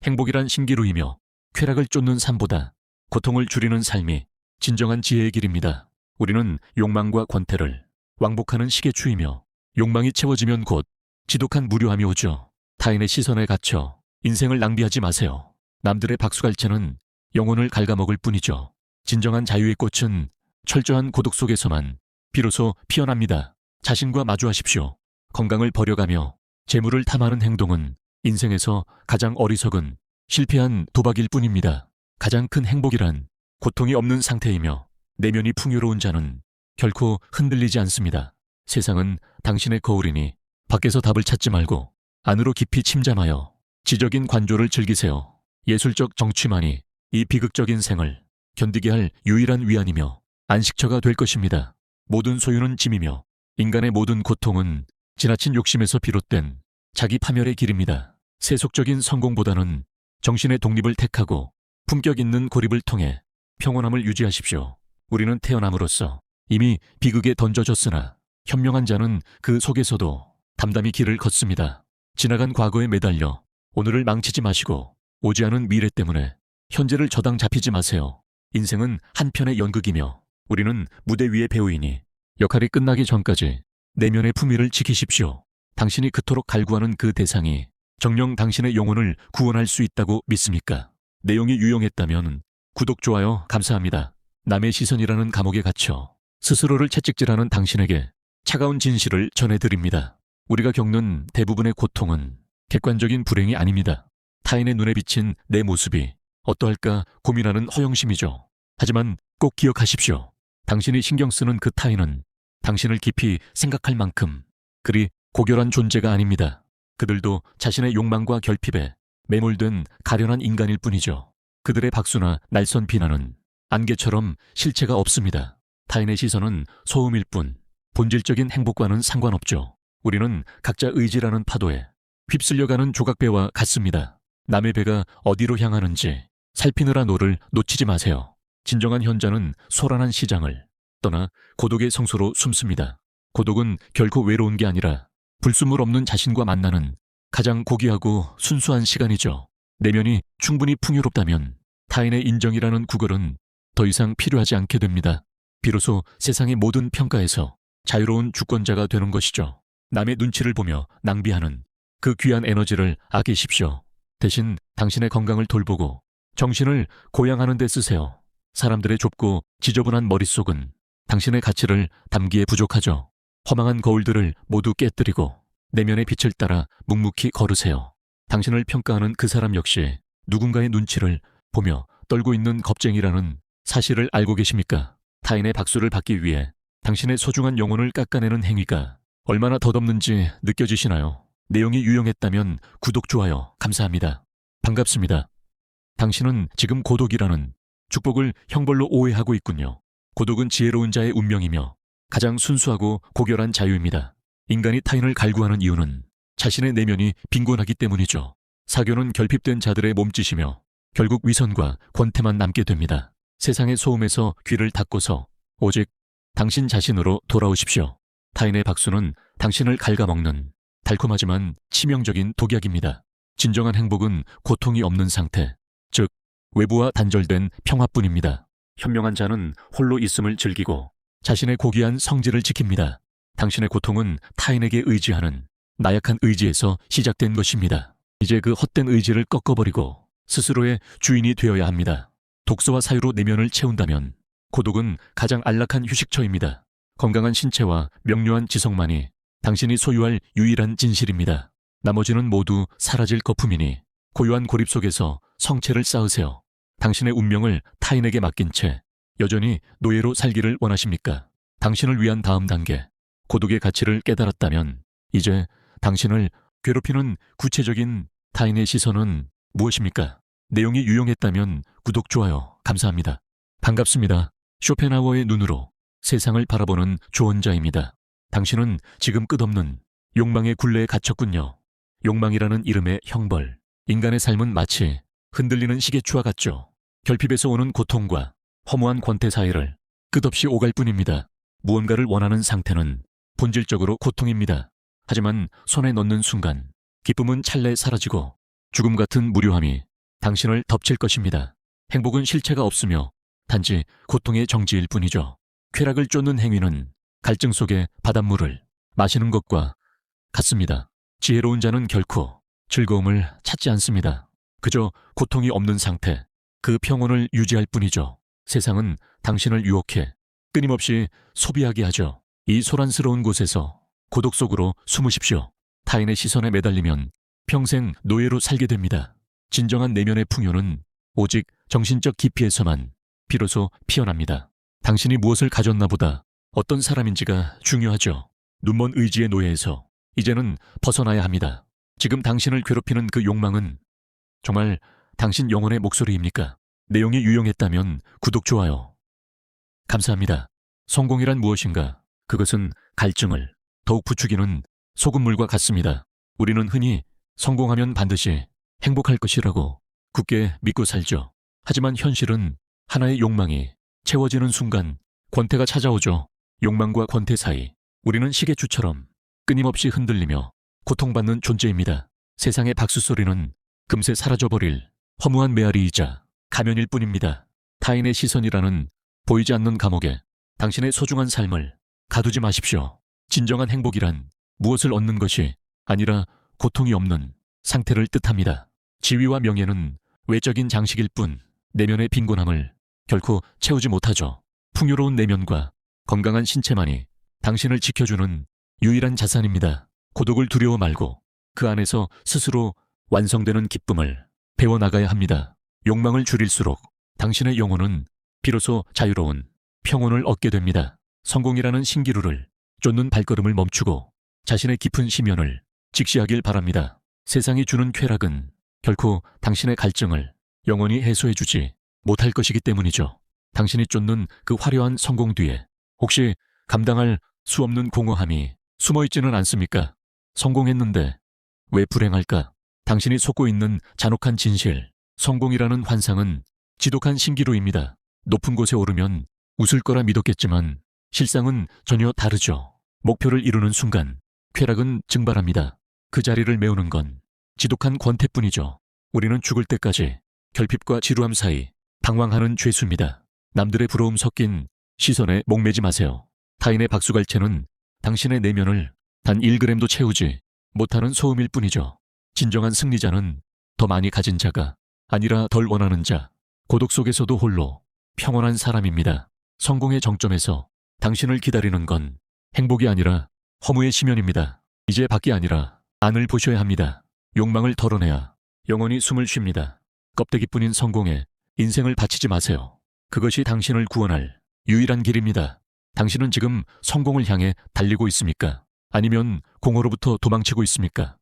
행복이란 신기루이며 쾌락을 쫓는 삶보다 고통을 줄이는 삶이 진정한 지혜의 길입니다. 우리는 욕망과 권태를 왕복하는 시계 추이며 욕망이 채워지면 곧 지독한 무료함이 오죠. 타인의 시선에 갇혀 인생을 낭비하지 마세요. 남들의 박수갈채는 영혼을 갉아먹을 뿐이죠. 진정한 자유의 꽃은 철저한 고독 속에서만 비로소 피어납니다. 자신과 마주하십시오. 건강을 버려가며 재물을 탐하는 행동은 인생에서 가장 어리석은 실패한 도박일 뿐입니다. 가장 큰 행복이란 고통이 없는 상태이며 내면이 풍요로운 자는 결코 흔들리지 않습니다. 세상은 당신의 거울이니 밖에서 답을 찾지 말고 안으로 깊이 침잠하여 지적인 관조를 즐기세요. 예술적 정취만이 이 비극적인 생을 견디게 할 유일한 위안이며 안식처가 될 것입니다. 모든 소유는 짐이며 인간의 모든 고통은 지나친 욕심에서 비롯된 자기 파멸의 길입니다. 세속적인 성공보다는 정신의 독립을 택하고 품격 있는 고립을 통해 평온함을 유지하십시오. 우리는 태어남으로써 이미 비극에 던져졌으나 현명한 자는 그 속에서도 담담히 길을 걷습니다. 지나간 과거에 매달려 오늘을 망치지 마시고 오지 않은 미래 때문에 현재를 저당 잡히지 마세요. 인생은 한편의 연극이며 우리는 무대 위의 배우이니 역할이 끝나기 전까지 내면의 품위를 지키십시오. 당신이 그토록 갈구하는 그 대상이 정녕 당신의 영혼을 구원할 수 있다고 믿습니까? 내용이 유용했다면 구독, 좋아요 감사합니다. 남의 시선이라는 감옥에 갇혀 스스로를 채찍질하는 당신에게 차가운 진실을 전해드립니다. 우리가 겪는 대부분의 고통은 객관적인 불행이 아닙니다. 타인의 눈에 비친 내 모습이 어떠할까 고민하는 허영심이죠. 하지만 꼭 기억하십시오. 당신이 신경 쓰는 그 타인은 당신을 깊이 생각할 만큼 그리 고결한 존재가 아닙니다. 그들도 자신의 욕망과 결핍에 매몰된 가련한 인간일 뿐이죠. 그들의 박수나 날선 비난은 안개처럼 실체가 없습니다. 타인의 시선은 소음일 뿐 본질적인 행복과는 상관없죠. 우리는 각자 의지라는 파도에 휩쓸려가는 조각배와 같습니다. 남의 배가 어디로 향하는지 살피느라 노를 놓치지 마세요. 진정한 현자는 소란한 시장을 떠나 고독의 성소로 숨습니다. 고독은 결코 외로운 게 아니라 불순물 없는 자신과 만나는 가장 고귀하고 순수한 시간이죠. 내면이 충분히 풍요롭다면 타인의 인정이라는 구걸은 더 이상 필요하지 않게 됩니다. 비로소 세상의 모든 평가에서 자유로운 주권자가 되는 것이죠. 남의 눈치를 보며 낭비하는 그 귀한 에너지를 아끼십시오. 대신 당신의 건강을 돌보고 정신을 고양하는 데 쓰세요. 사람들의 좁고 지저분한 머릿속은 당신의 가치를 담기에 부족하죠. 허망한 거울들을 모두 깨뜨리고 내면의 빛을 따라 묵묵히 걸으세요. 당신을 평가하는 그 사람 역시 누군가의 눈치를 보며 떨고 있는 겁쟁이라는 사실을 알고 계십니까? 타인의 박수를 받기 위해 당신의 소중한 영혼을 깎아내는 행위가 얼마나 덧없는지 느껴지시나요? 내용이 유용했다면 구독, 좋아요 감사합니다. 반갑습니다. 당신은 지금 고독이라는 축복을 형벌로 오해하고 있군요. 고독은 지혜로운 자의 운명이며 가장 순수하고 고결한 자유입니다. 인간이 타인을 갈구하는 이유는 자신의 내면이 빈곤하기 때문이죠. 사교는 결핍된 자들의 몸짓이며 결국 위선과 권태만 남게 됩니다. 세상의 소음에서 귀를 닫고서 오직 당신 자신으로 돌아오십시오. 타인의 박수는 당신을 갉아먹는 달콤하지만 치명적인 독약입니다. 진정한 행복은 고통이 없는 상태, 즉 외부와 단절된 평화뿐입니다. 현명한 자는 홀로 있음을 즐기고 자신의 고귀한 성질을 지킵니다. 당신의 고통은 타인에게 의지하는 나약한 의지에서 시작된 것입니다. 이제 그 헛된 의지를 꺾어버리고 스스로의 주인이 되어야 합니다. 독서와 사유로 내면을 채운다면 고독은 가장 안락한 휴식처입니다. 건강한 신체와 명료한 지성만이 당신이 소유할 유일한 진실입니다. 나머지는 모두 사라질 거품이니 고요한 고립 속에서 성체를 쌓으세요. 당신의 운명을 타인에게 맡긴 채 여전히 노예로 살기를 원하십니까? 당신을 위한 다음 단계, 고독의 가치를 깨달았다면 이제 당신을 괴롭히는 구체적인 타인의 시선은 무엇입니까? 내용이 유용했다면 구독, 좋아요 감사합니다. 반갑습니다. 쇼펜하우어의 눈으로 세상을 바라보는 조언자입니다. 당신은 지금 끝없는 욕망의 굴레에 갇혔군요. 욕망이라는 이름의 형벌. 인간의 삶은 마치 흔들리는 시계추와 같죠. 결핍에서 오는 고통과 허무한 권태 사이를 끝없이 오갈 뿐입니다. 무언가를 원하는 상태는 본질적으로 고통입니다. 하지만 손에 넣는 순간 기쁨은 찰나에 사라지고 죽음 같은 무료함이 당신을 덮칠 것입니다. 행복은 실체가 없으며 단지 고통의 정지일 뿐이죠. 쾌락을 쫓는 행위는 갈증 속에 바닷물을 마시는 것과 같습니다. 지혜로운 자는 결코 즐거움을 찾지 않습니다. 그저 고통이 없는 상태, 그 평온을 유지할 뿐이죠. 세상은 당신을 유혹해 끊임없이 소비하게 하죠. 이 소란스러운 곳에서 고독 속으로 숨으십시오. 타인의 시선에 매달리면 평생 노예로 살게 됩니다. 진정한 내면의 풍요는 오직 정신적 깊이에서만 비로소 피어납니다. 당신이 무엇을 가졌나 보다 어떤 사람인지가 중요하죠. 눈먼 의지의 노예에서 이제는 벗어나야 합니다. 지금 당신을 괴롭히는 그 욕망은 정말 당신 영혼의 목소리입니까? 내용이 유용했다면 구독, 좋아요. 감사합니다. 성공이란 무엇인가? 그것은 갈증을 더욱 부추기는 소금물과 같습니다. 우리는 흔히 성공하면 반드시 행복할 것이라고 굳게 믿고 살죠. 하지만 현실은 하나의 욕망이 채워지는 순간 권태가 찾아오죠. 욕망과 권태 사이 우리는 시계추처럼 끊임없이 흔들리며 고통받는 존재입니다. 세상의 박수소리는 금세 사라져버릴 허무한 메아리이자 가면일 뿐입니다. 타인의 시선이라는 보이지 않는 감옥에 당신의 소중한 삶을 가두지 마십시오. 진정한 행복이란 무엇을 얻는 것이 아니라 고통이 없는 상태를 뜻합니다. 지위와 명예는 외적인 장식일 뿐 내면의 빈곤함을 결코 채우지 못하죠. 풍요로운 내면과 건강한 신체만이 당신을 지켜주는 유일한 자산입니다. 고독을 두려워 말고 그 안에서 스스로 완성되는 기쁨을 배워나가야 합니다. 욕망을 줄일수록 당신의 영혼은 비로소 자유로운 평온을 얻게 됩니다. 성공이라는 신기루를 쫓는 발걸음을 멈추고 자신의 깊은 심연을 직시하길 바랍니다. 세상이 주는 쾌락은 결코 당신의 갈증을 영원히 해소해주지 못할 것이기 때문이죠. 당신이 쫓는 그 화려한 성공 뒤에 혹시 감당할 수 없는 공허함이 숨어있지는 않습니까? 성공했는데 왜 불행할까? 당신이 솟고 있는 잔혹한 진실, 성공이라는 환상은 지독한 신기루입니다. 높은 곳에 오르면 웃을 거라 믿었겠지만 실상은 전혀 다르죠. 목표를 이루는 순간 쾌락은 증발합니다. 그 자리를 메우는 건 지독한 권태뿐이죠. 우리는 죽을 때까지 결핍과 지루함 사이 방황하는 죄수입니다. 남들의 부러움 섞인 시선에 목매지 마세요. 타인의 박수갈채는 당신의 내면을 단 1g도 채우지 못하는 소음일 뿐이죠. 진정한 승리자는 더 많이 가진 자가 아니라 덜 원하는 자, 고독 속에서도 홀로 평온한 사람입니다. 성공의 정점에서 당신을 기다리는 건 행복이 아니라 허무의 심연입니다. 이제 밖이 아니라 안을 보셔야 합니다. 욕망을 덜어내야 영원히 숨을 쉽니다. 껍데기뿐인 성공에 인생을 바치지 마세요. 그것이 당신을 구원할 유일한 길입니다. 당신은 지금 성공을 향해 달리고 있습니까? 아니면 공허로부터 도망치고 있습니까?